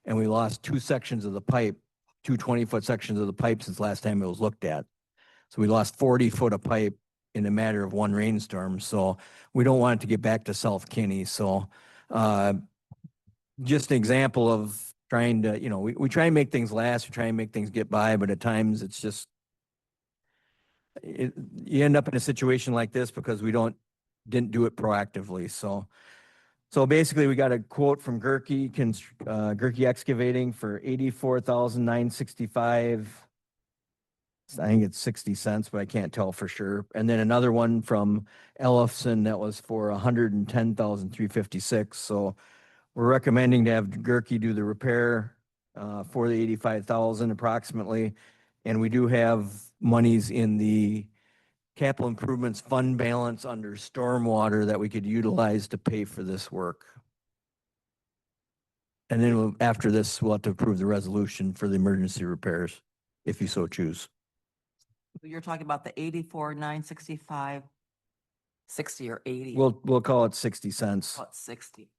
and we lost 2 sections of the pipe, 2 20-foot sections of the pipe since last time it was looked at. So we lost 40 foot of pipe in a matter of 1 rainstorm. So we don't want it to get back to South Kenny. So just an example of trying to, we try and make things last, we try and make things get by, but at times it's just, you end up in a situation like this because we didn't do it proactively. So basically we got a quote from Gerke Excavating for $84,965. I think it's 60 cents, but I can't tell for sure. And then another one from Ellefson that was for $110,356. So we're recommending to have Gerke do the repair for the 85,000 approximately. And we do have monies in the capital improvements fund balance under stormwater that we could utilize to pay for this work. And then after this, we'll have to approve the resolution for the emergency repairs, if you so choose. You're talking about the 84,965, 60 or 80? We'll call it 60 cents. About 60.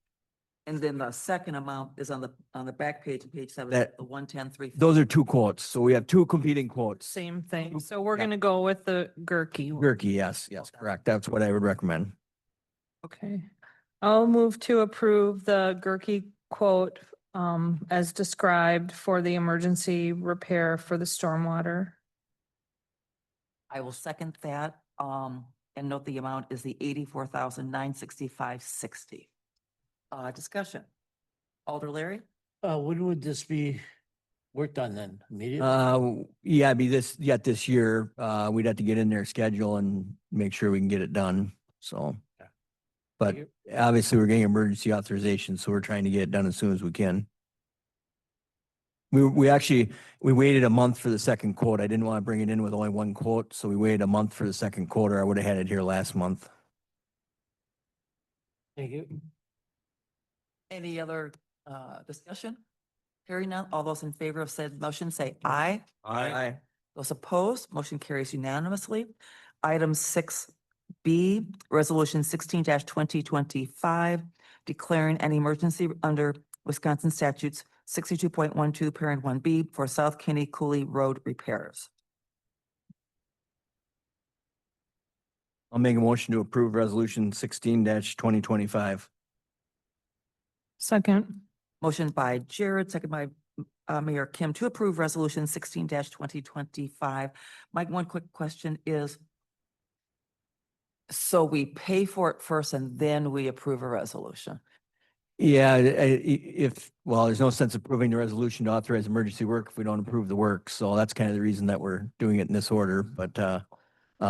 And then the second amount is on the back page, page 7, That- the 110,350. Those are two quotes. So we have two competing quotes. Same thing. So we're Yeah. gonna go with the Gerke. one. Gerke, yes, correct. That's what I would recommend. Okay. I'll move to approve the Gerke quote as described for the emergency repair for the stormwater. I will second that, and note the amount is the 84,965.60. Discussion. Alder Larry? When would this be worked on then? Immediately? Yeah, it'd be this year. We'd have to get in their schedule and make sure we can get it done. So. Okay. But obviously we're getting emergency authorization, so we're trying to get it done as soon as we can. We waited a month for the second quote. I didn't want to bring it in with only one quote, so we waited a month for the second quote, or I would have had it here last month. Thank you. Any other discussion? Hearing none, all those in favor of said motion say aye. Aye. Those opposed, motion carries unanimously. Item 6B, Resolution 16-2025, declaring an emergency under Wisconsin statutes 62.12, parent 1B for South Kinney Cooley Road repairs. I'll make a motion to approve resolution 16-2025. Second. Motion by Jared, second by Mayor Kim to approve Resolution 16-2025. Mike, one quick question is, so we pay for it first and then we approve a resolution? Yeah, there's no sense approving the resolution to authorize emergency work if we don't approve the work. So that's kind of the reason that we're doing it in this order. But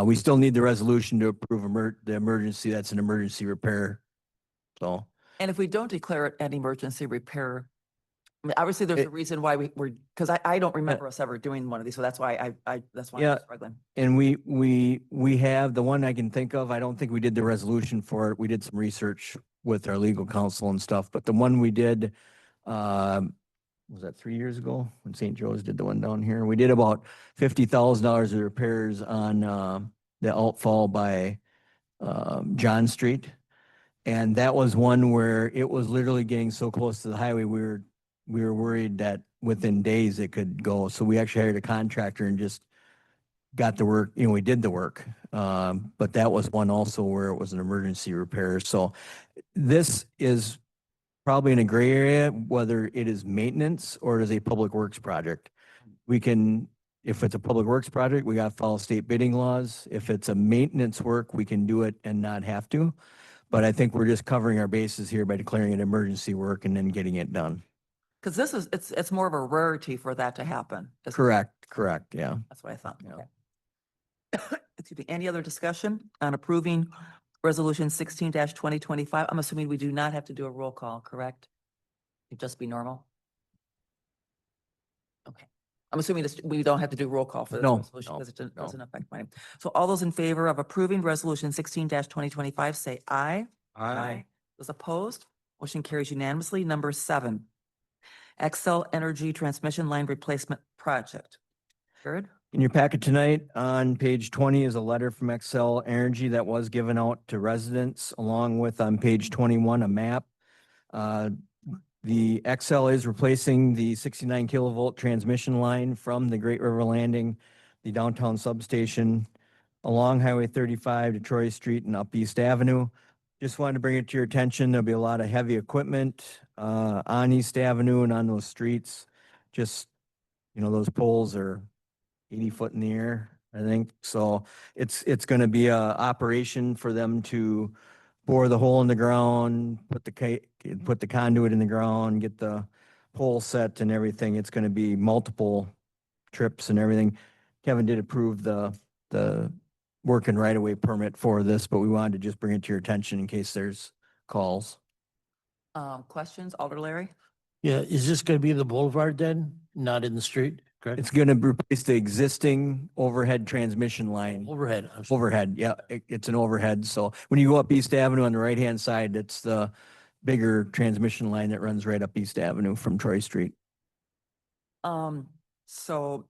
we still need the resolution to approve the emergency. That's an emergency repair. So, And if we don't declare it an emergency repair, I mean, obviously there's a reason why we're, because I don't remember us ever doing one of these, so that's why that's why Yeah. I'm struggling. and we have the one I can think of. I don't think we did the resolution for it. We did some research with our legal counsel and stuff, but the one we did, was that 3 years ago when St. Joe's did the one down here? We did about $50,000 of repairs on the outfall by John Street. And that was one where it was literally getting so close to the highway, we were worried that within days it could go. So we actually hired a contractor and just got the work, we did the work. But that was one also where it was an emergency repair. So this is probably in a gray area, whether it is maintenance or it is a public works project. We can, if it's a public works project, we got to follow state bidding laws. If it's a maintenance work, we can do it and not have to. But I think we're just covering our bases here by declaring it emergency work and then getting it done. Because this is, it's more of a rarity for that to happen. isn't it? Correct, yeah. That's what I thought. Yeah. Okay. Excuse me, any other discussion on approving Resolution 16-2025? I'm assuming we do not have to do a roll call, correct? It'd just be normal? Okay. I'm assuming this, we don't have to do roll call for this No, resolution no, because it no. doesn't affect mine. So all those in favor of approving Resolution 16-2025, say aye. Those opposed, motion carries unanimously. Number 7, Xcel Energy Transmission Line Replacement Project. Jared? In your packet tonight, on page 20 is a letter from Xcel Energy that was given out to residents, along with on page 21, a map. The Xcel is replacing the 69 kilovolt transmission line from the Great River Landing, the downtown substation, along Highway 35 to Troy Street and up East Avenue. Just wanted to bring it to your attention. There'll be a lot of heavy equipment on East Avenue and on those streets. Just, those poles are 80 foot in the air, I think. So it's going to be a operation for them to bore the hole in the ground, put the conduit in the ground, get the pole set and everything. It's going to be multiple trips and everything. Kevin did approve the working right of way permit for this, but we wanted to just bring it to your attention in case there's calls. Questions, Alder Larry? Yeah, is this gonna be the boulevard then, not in the street? correct? It's going to replace the existing overhead transmission line. Overhead. I'm sorry. Overhead, yeah, it's an overhead. So when you go up East Avenue on the right-hand side, it's the bigger transmission line that runs right up East Avenue from Troy Street. So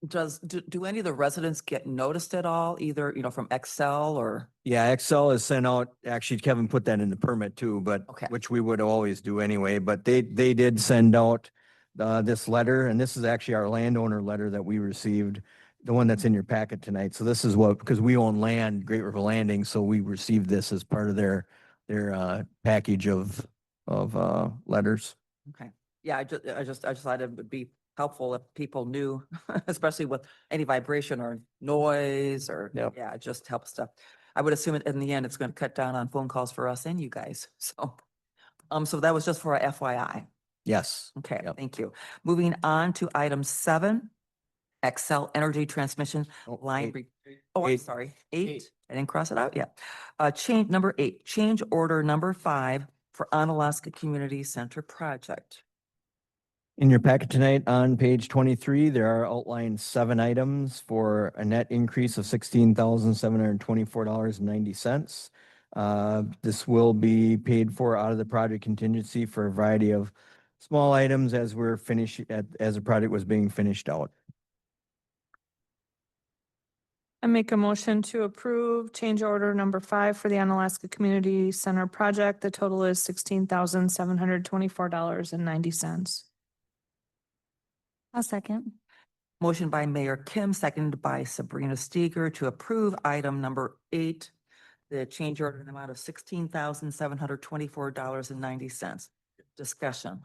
do any of the residents get noticed at all, either, from Excel or? Yeah, Excel has sent out, actually Kevin put that in the permit too, but, Okay. which we would always do anyway, but they did send out this letter, and this is actually our landowner letter that we received, the one that's in your packet tonight. So this is what, because we own land, Great River Landing, so we received this as part of their package of letters. Okay, yeah, I just thought it would be helpful if people knew, especially with any vibration or noise or, Yep. yeah, it just helps stuff. I would assume in the end, it's going to cut down on phone calls for us and you guys, so that was just for a FYI. Yes. Okay, Yep. thank you. Moving on to item 7, Excel Energy Transmission Oh, Line. eight. Oh, I'm Eight. sorry, 8. I didn't cross it out yet. Change number 8, change order number 5 for Onalaska Community Center project. In your packet tonight, on page 23, there are outlined 7 items for a net increase of $16,724.90. This will be paid for out of the project contingency for a variety of small items as as the project was being finished out. I make a motion to approve change order number 5 for the Onalaska Community Center project. The total is $16,724.90. I'll second. Motion by Mayor Kim, seconded by Sabrina Steger to approve item number 8, the change order in the amount of $16,724.90. Discussion.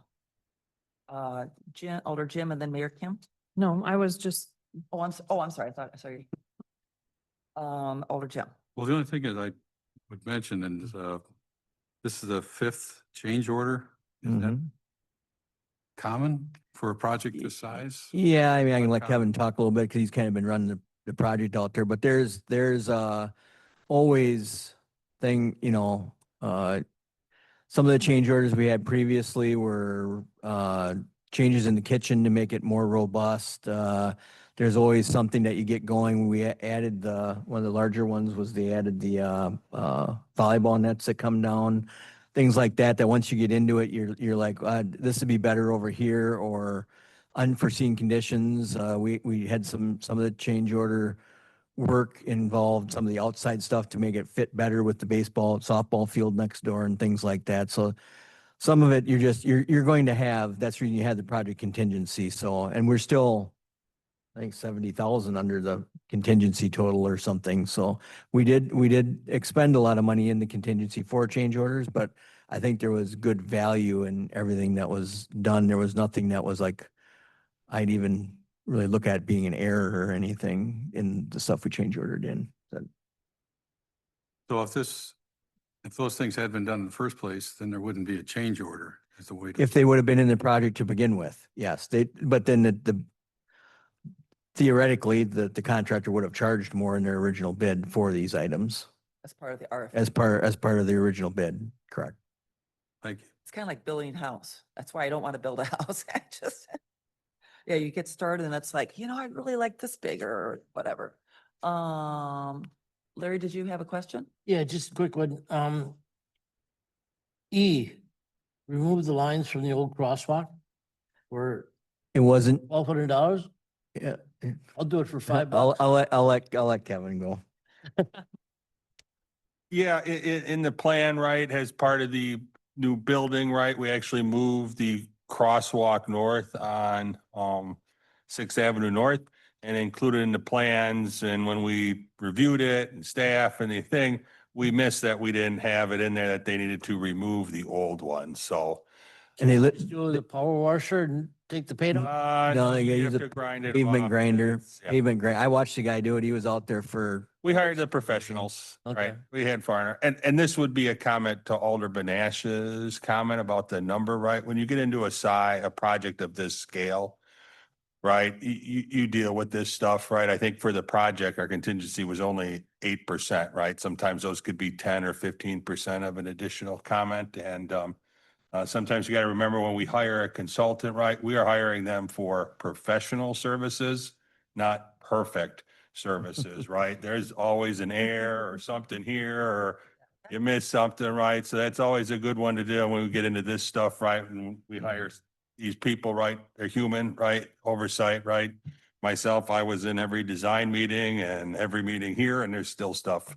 Alder Jim and then Mayor Kim. No, I was just, I'm sorry. I saw you. Alder Jim. Well, the only thing is I would mention, and this is the 5th change order. Is that Mhm. common for a project this size? Yeah, I mean, I can let Like, Kevin talk a little bit because he's kind of been running the project out there, but there's always some of the change orders we had previously were changes in the kitchen to make it more robust. There's always something that you get going. We added one of the larger ones was they added the volleyball nets that come down, things like that, that once you get into it, you're like, this would be better over here, or unforeseen conditions. We had some of the change order work involved some of the outside stuff to make it fit better with the baseball, softball field next door and things like that. So some of it you're going to have, that's the reason you had the project contingency. So, and we're still, I think 70,000 under the contingency total or something. So we did expend a lot of money in the contingency for change orders, but I think there was good value in everything that was done. There was nothing that was like, I'd even really look at being an error or anything in the stuff we change ordered in. So if those things had been done in the first place, then there wouldn't be a change order is the way to. If they would have been in the project to begin with, yes, but then theoretically, the contractor would have charged more in their original bid for these items As part of the RFP. as part of the original bid, correct? Thank you. It's kind of like building a house. That's why I don't want to build a house. Yeah, you get started and it's like, I really like this bigger or whatever. Larry, did you have a question? Yeah, just a quick one. Remove the lines from the old crosswalk for It wasn't, $1,200. yeah, I'll do it for $5. I'll let Kevin go. Yeah, in the plan, right, as part of the new building, right, we actually moved the crosswalk north on 6th Avenue North and included in the plans. And when we reviewed it and staff and the thing, we missed that we didn't have it in there that they needed to remove the old one. So And they Just do the power washer and take the paint off. No, they gotta you use have a to grind it pavement off. grinder, Yeah. I watched the guy do it. He was out there for, We hired the professionals, Okay. right? We had Farner. And this would be a comment to Alder Banash's comment about the number, right? When you get into a project of this scale, right, you deal with this stuff, right? I think for the project, our contingency was only 8%, right? Sometimes those could be 10 or 15% of an additional comment. And Sometimes you got to remember when we hire a consultant, right? We are hiring them for professional services, not perfect services, right? There's always an error or something here, or you miss something, right? So that's always a good one to do when we get into this stuff, right? And we hire these people, right? They're human, right? Oversight, right? Myself, I was in every design meeting and every meeting here, and there's still stuff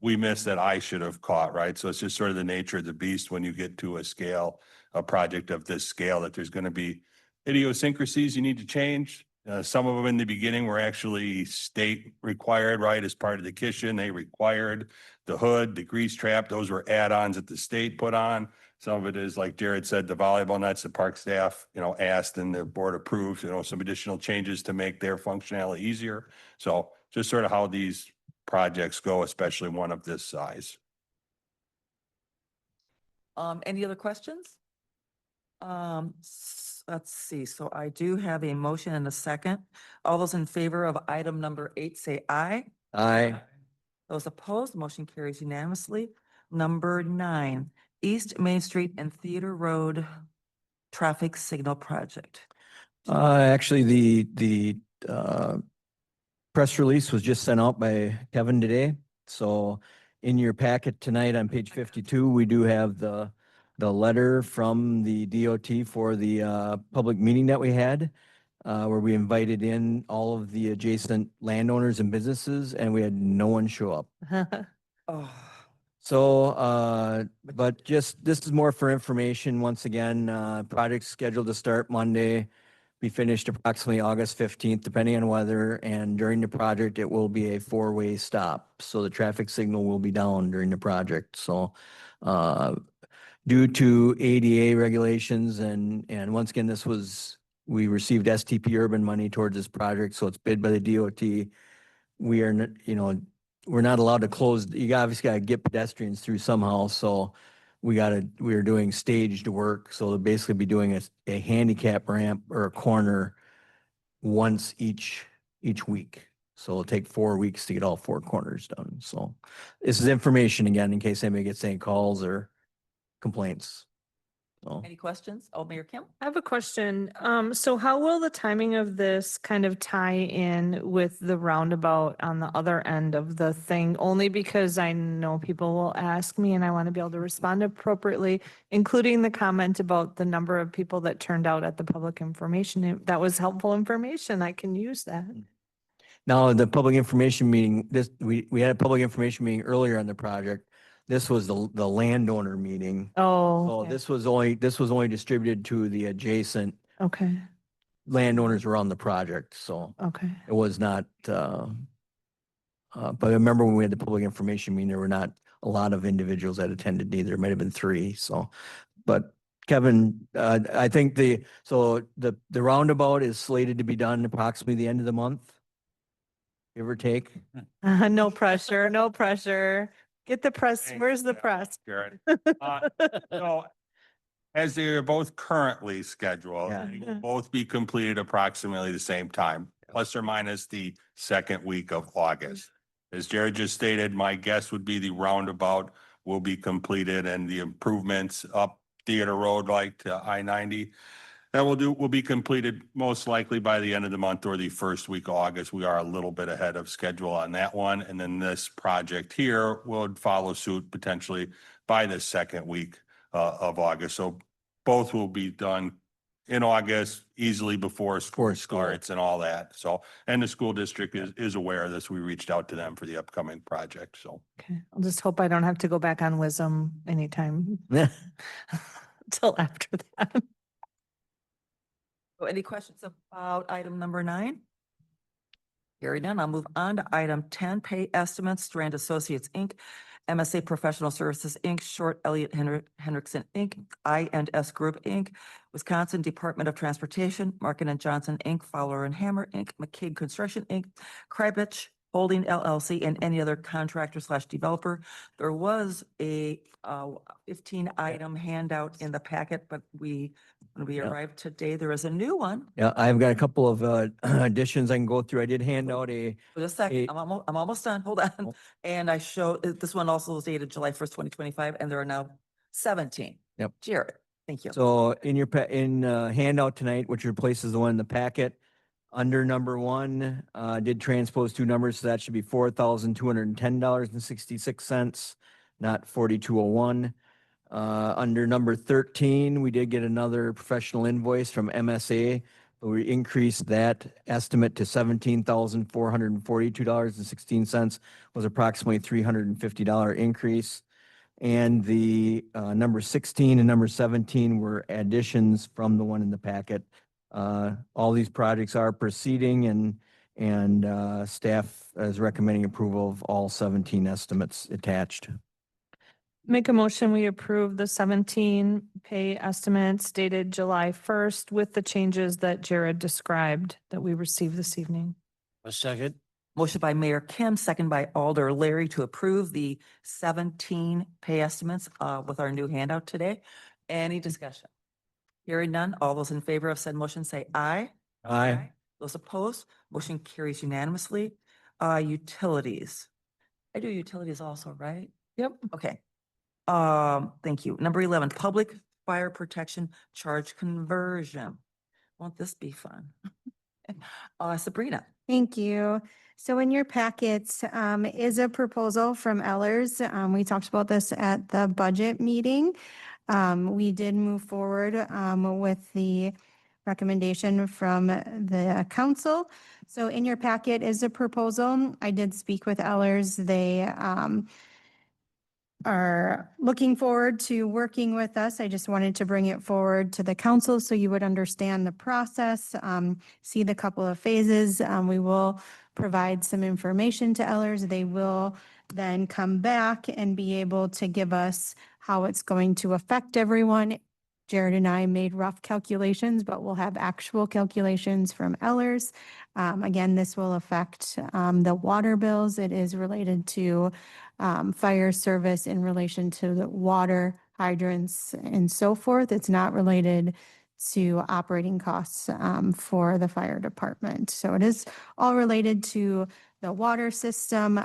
we missed that I should have caught, right? So it's just sort of the nature of the beast when you get to a project of this scale, that there's going to be idiosyncrasies you need to change. Some of them in the beginning were actually state required, right? As part of the kitchen, they required the hood, the grease trap. Those were add-ons that the state put on. Some of it is, like Jared said, the volleyball nets, the park staff, asked and the board approved, some additional changes to make their functionality easier. So just sort of how these projects go, especially one of this size. Any other questions? Let's see. So I do have a motion and a second. All those in favor of item number 8, say aye. Aye. Those opposed, motion carries unanimously. Number 9, East Main Street and Theater Road Traffic Signal Project. Actually, the press release was just sent out by Kevin today. So in your packet tonight on page 52, we do have the letter from the DOT for the public meeting that we had, where we invited in all of the adjacent landowners and businesses, and we had no one show up. Oh, So, but just, this is more for information. Once again, project's scheduled to start Monday, be finished approximately August 15th, depending on weather. And during the project, it will be a 4-way stop. So the traffic signal will be down during the project. So, due to ADA regulations and once again, we received STP urban money towards this project. So it's bid by the DOT. We are, we're not allowed to close. You obviously got to get pedestrians through somehow. So we are doing staged work. So they'll basically be doing a handicap ramp or a corner once each week. So it'll take 4 weeks to get all 4 corners done. So this is information again, in case anybody gets any calls or complaints. So. any questions? Oh, Mayor Kim? I have a question. So how will the timing of this kind of tie in with the roundabout on the other end of the thing? Only because I know people will ask me and I want to be able to respond appropriately, including the comment about the number of people that turned out at the public information. That was helpful information. I can use that. Now, the public information meeting, we had a public information meeting earlier on the project. This was the landowner meeting. Oh, So okay. this was only distributed to the adjacent Okay, landowners around the project. So okay. it was not, but I remember when we had the public information meeting, there were not a lot of individuals that attended either. It might have been 3. So, but Kevin, I think the roundabout is slated to be done approximately the end of the month, give or take. No pressure, no pressure. Get the press. Thanks, Where's the yeah, press? Jared. So as they are both currently scheduled, Yeah. they will both be completed approximately the same time, plus or minus the second week of August. As Jared just stated, my guess would be the roundabout will be completed and the improvements up Theater Road like to I-90. That will be completed most likely by the end of the month or the first week of August. We are a little bit ahead of schedule on that one. And then this project here would follow suit potentially by the second week of August. So both will be done in August, easily before school starts and all that. So, and the school district is aware of this. We reached out to them for the upcoming project. So. Okay, I'll just hope I don't have to go back on WISM anytime till after that. So any questions about item number 9? Hearing none, I'll move on to item 10, pay estimates, Strand Associates, Inc., MSA Professional Services, Inc., Short Elliott Hendrickson, Inc., I&S Group, Inc., Wisconsin Department of Transportation, Markin and Johnson, Inc., Fowler and Hammer, Inc., McCabe Construction, Inc., Krybich Holding LLC, and any other contractor / developer. There was a 15-item handout in the packet, but when we Yeah. arrived today, there is a new one. Yeah, I've got a couple of additions I can go through. I did hand out Just a second, Eight. I'm almost done, hold on. Oh. And I show, this one also was dated July 1st, 2025, and there are now 17. Yep. Jared, Thank you. So in your handout tonight, which replaces the one in the packet, under number one, did transpose two numbers, so that should be $4,210.66, not 4,201. Under number 13, we did get another professional invoice from MSA. But we increased that estimate to $17,442.16, was approximately $350 increase. And the number 16 and number 17 were additions from the one in the packet. All these projects are proceeding, and staff is recommending approval of all 17 estimates attached. Make a motion, we approve the 17 pay estimates dated July 1st with the changes that Jared described that we received this evening. A second. Motion by Mayor Kim, second by Alder Larry to approve the 17 pay estimates with our new handout today. Any discussion? Hearing none, all those in favor of said motion say aye. Aye. Those opposed, motion carries unanimously. Utilities. I do utilities also, right? Yep. Okay. Thank you. Number 11, public fire protection charge conversion. Won't this be fun? Sabrina. Thank you. So in your packets is a proposal from Ellers. We talked about this at the budget meeting. We did move forward with the recommendation from the council. So in your packet is a proposal. I did speak with Ellers. They are looking forward to working with us. I just wanted to bring it forward to the council so you would understand the process, see the couple of phases. We will provide some information to Ellers. They will then come back and be able to give us how it's going to affect everyone. Jared and I made rough calculations, but we'll have actual calculations from Ellers. Again, this will affect the water bills. It is related to fire service in relation to the water hydrants and so forth. It's not related to operating costs for the fire department. So it is all related to the water system.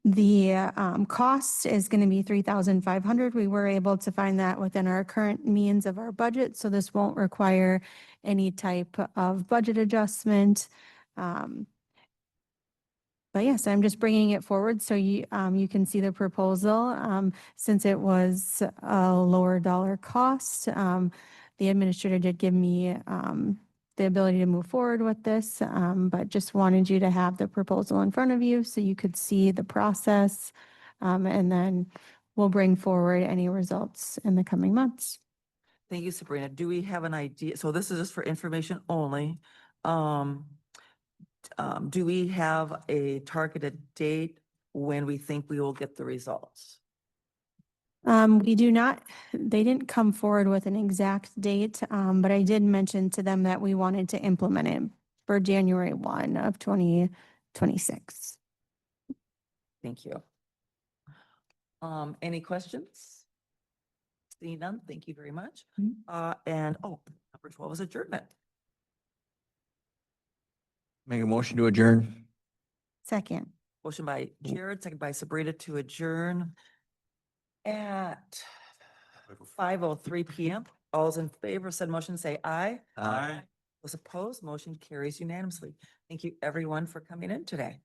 The cost is going to be $3,500. We were able to find that within our current means of our budget, so this won't require any type of budget adjustment. But yes, I'm just bringing it forward so you can see the proposal. Since it was a lower dollar cost, the administrator did give me the ability to move forward with this, but just wanted you to have the proposal in front of you so you could see the process. And then we'll bring forward any results in the coming months. Thank you, Sabrina. Do we have an idea? So this is just for information only. Do we have a targeted date when we think we will get the results? We do not, they didn't come forward with an exact date, but I did mention to them that we wanted to implement it for January 1 of 2026. Thank you. Any questions? Seeing none, thank you very much. And number 12 is adjournment. Make a motion to adjourn. Second. Motion by Jared, second by Sabrina to adjourn at 5:03 PM. All those in favor of said motion say aye. Aye. Those opposed, motion carries unanimously. Thank you, everyone, for coming in today.